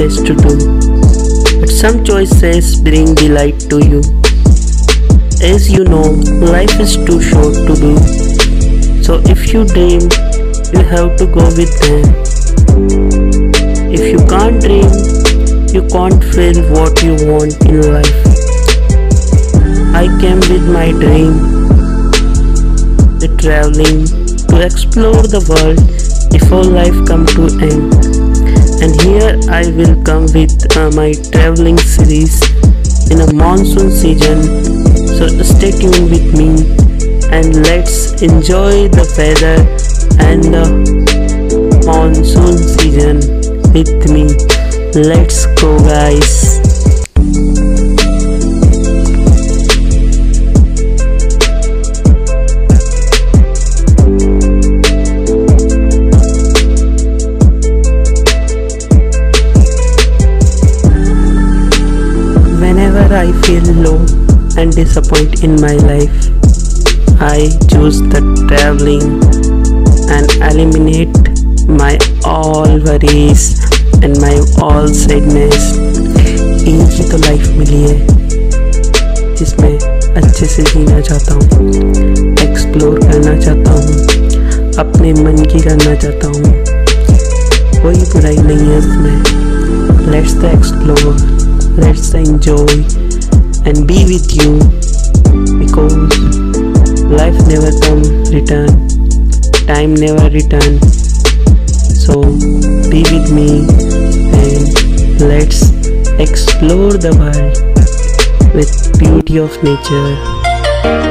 choices to do, but some choices bring delight to you. As you know, life is too short to do, so if you dream, you have to go with them. If you can't dream, you can't feel what you want in life. I came with my dream, the traveling, to explore the world before life come to end. And here I will come with my traveling series in a monsoon season. So stay tuned with me and let's enjoy the weather and the monsoon season with me. Let's go, guys. Whenever I feel low and disappointed in my life, I choose the traveling and eliminate my all worries and my all sadness. एक ही तो life मिली है जिसमें अच्छे से जीना चाहता हूँ, explore करना चाहता हूँ, अपने मन की करना चाहता हूँ, कोई बुराई नहीं है इसमें। Let's the explore, let's enjoy and be with you, because life never come return, time never return. So be with me and let's explore the world with beauty of nature.